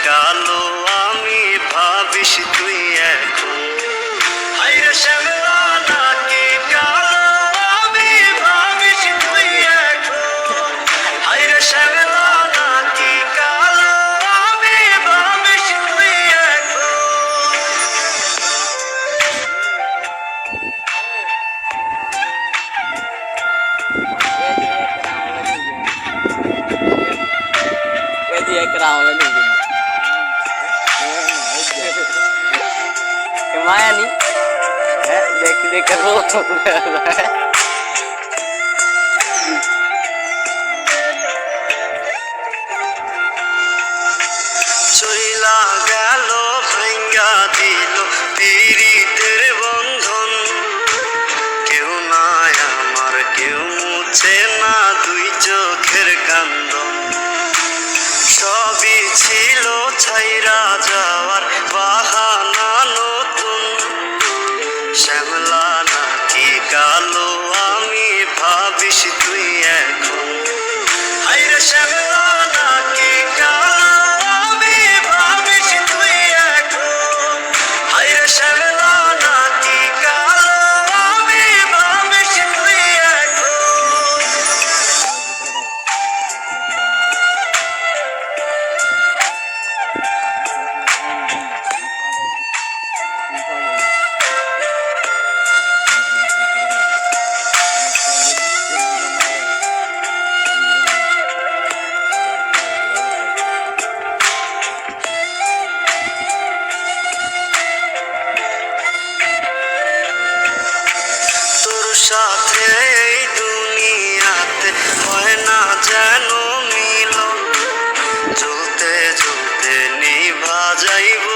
কালো আমি ভাবিস তুই এখন হাইরে শ্যামলা নাকি কালো আমি ভাবিস তুই এখন হাইরে শ্যামলা নাকি কালো আমি ভাবিস তুই এখন Kemana nih? Dia keruk. চইলা গেল ভাঙ্গা দিল পীড়িতের বন্ধন কেউ নাই আমার কেউ মুছে না দুই চোখের কান্দন সবই ছিল ছাইরা যাওয়ার বাহানা নতুন শ্যামলা নাকি কালো আমি ভাবিস তুই এখন হাইরে শ্যামলা নাকি কালো আমি ভাবিস তুই এখন হাইরে শ্যামলা নাকি কালো আমি ভাবিস তুই এখন সাথে এই দুনিয়াতে হয় না যেন মিল জ্বলতে জ্বলতে নিভা যাইব